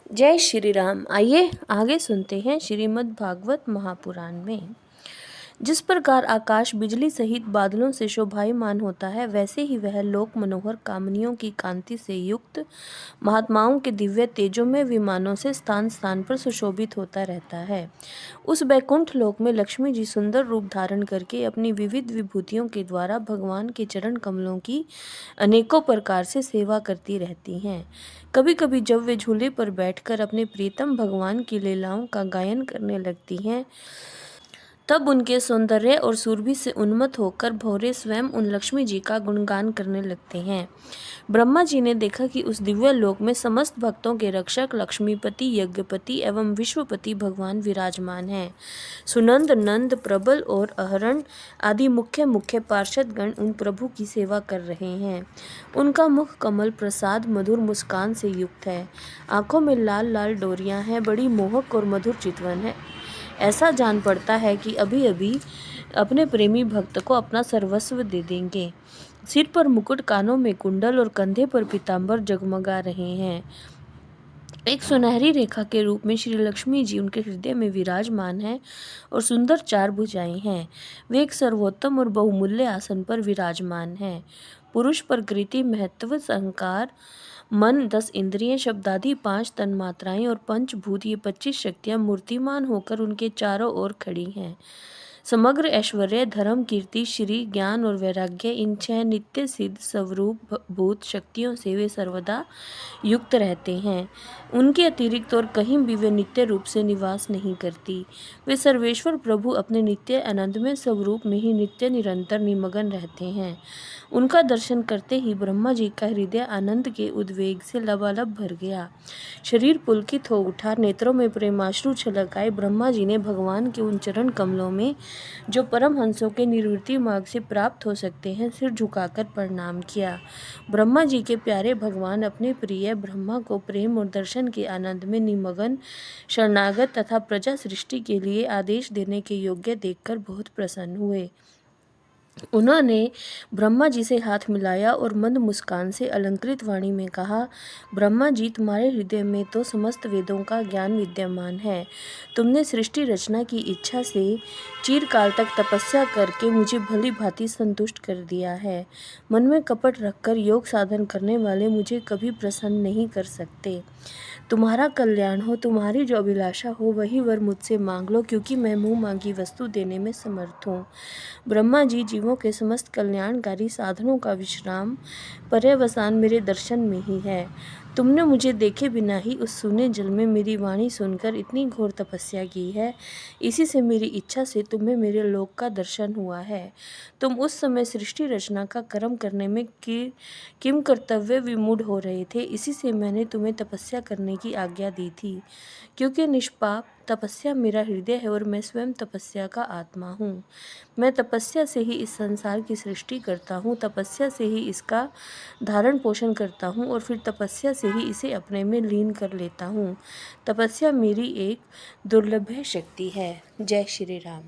जय श्री राम। आइए आगे सुनते हैं श्रीमद् भागवत महापुराण में। जिस प्रकार आकाश बिजली सहित बादलों से शोभायमान होता है, वैसे ही वह लोक मनोहर कामनियों की कांति से युक्त महात्माओं के दिव्य तेजों में विमानों से स्थान स्थान पर सुशोभित होता रहता है। उस बैकुंठ लोक में लक्ष्मी जी सुंदर रूप धारण करके अपनी विविध विभूतियों के द्वारा भगवान के चरण कमलों की अनेकों प्रकार से सेवा करती रहती हैं। कभी कभी जब वे झूले पर बैठकर अपने प्रियतम भगवान की लीलाओं का गायन करने लगती हैं, तब उनके सौंदर्य और सुरभि से उन्मत्त होकर भौरे स्वयं उन लक्ष्मी जी का गुणगान करने लगते हैं। ब्रह्मा जी ने देखा कि उस दिव्य लोक में समस्त भक्तों के रक्षक लक्ष्मीपति, यज्ञपति एवं विश्वपति भगवान विराजमान हैं। सुनंद, नंद, प्रबल और अहरण आदि मुख्य मुख्य पार्षदगण उन प्रभु की सेवा कर रहे हैं। उनका मुख कमल प्रसाद मधुर मुस्कान से युक्त है। आंखों में लाल लाल डोरियां हैं, बड़ी मोहक और मधुर चितवन है। ऐसा जान पड़ता है कि अभी अभी अपने प्रेमी भक्त को अपना सर्वस्व दे देंगे। सिर पर मुकुट, कानों में कुंडल और कंधे पर पीतांबर जगमगा रहे हैं। एक सुनहरी रेखा के रूप में श्री लक्ष्मी जी उनके हृदय में विराजमान है और सुंदर चार भुजाएं हैं। वे एक सर्वोत्तम और बहुमूल्य आसन पर विराजमान हैं। पुरुष प्रकृति, महत्व, अहंकार, मन, 10 इंद्रियां, शब्दादि 5 तन्मात्राएं और पंचभूत, ये 25 शक्तियां मूर्तिमान होकर उनके चारों ओर खड़ी हैं। समग्र ऐश्वर्य, धर्म, कीर्ति, श्री, ज्ञान और वैराग्य, इन 6 नित्य सिद्ध स्वरूप भूत शक्तियों से वे सर्वदा युक्त रहते हैं। उनके अतिरिक्त और कहीं भी वे नित्य रूप से निवास नहीं करती। वे सर्वेश्वर प्रभु अपने नित्य आनंदमय स्वरूप में ही नित्य निरंतर निमग्न रहते हैं। उनका दर्शन करते ही ब्रह्मा जी का हृदय आनंद के उद्वेग से लबालब भर गया। शरीर पुलकित हो उठा, नेत्रों में प्रेमाश्रु छलक आए। ब्रह्मा जी ने भगवान के उन चरण कमलों में, जो परमहंसों के निवृत्ति मार्ग से प्राप्त हो सकते हैं, सिर झुकाकर प्रणाम किया। ब्रह्मा जी के प्यारे भगवान अपने प्रिय ब्रह्मा को प्रेम और दर्शन के आनंद में निमग्न शरणागत तथा प्रजा सृष्टि के लिए आदेश देने के योग्य देखकर बहुत प्रसन्न हुए। उन्होंने ब्रह्मा जी से हाथ मिलाया और मंद मुस्कान से अलंकृत वाणी में कहा, ब्रह्मा जी, तुम्हारे हृदय में तो समस्त वेदों का ज्ञान विद्यमान है। तुमने सृष्टि रचना की इच्छा से चिरकाल तक तपस्या करके मुझे भली भांति संतुष्ट कर दिया है। मन में कपट रखकर योग साधन करने वाले मुझे कभी प्रसन्न नहीं कर सकते। तुम्हारा कल्याण हो, तुम्हारी जो अभिलाषा हो वही वर मुझसे मांग लो, क्योंकि मैं मुँह मांगी वस्तु देने में समर्थ हूँ। ब्रह्मा जी, जीवों के समस्त कल्याणकारी साधनों का विश्राम पर्यवसान मेरे दर्शन में ही है। तुमने मुझे देखे बिना ही उस सूने जल में मेरी वाणी सुनकर इतनी घोर तपस्या की है। इसी से मेरी इच्छा से तुम्हें मेरे लोक का दर्शन हुआ है। तुम उस समय सृष्टि रचना का कर्म करने में किम कर्तव्य विमूढ़ हो रहे थे। इसी से मैंने तुम्हें तपस्या करने की आज्ञा दी थी, क्योंकि निष्पाप तपस्या मेरा हृदय है और मैं स्वयं तपस्या का आत्मा हूँ। मैं तपस्या से ही इस संसार की सृष्टि करता हूँ, तपस्या से ही इसका धारण पोषण करता हूँ और फिर तपस्या से ही इसे अपने में लीन कर लेता हूँ। तपस्या मेरी एक दुर्लभ शक्ति है। जय श्री राम।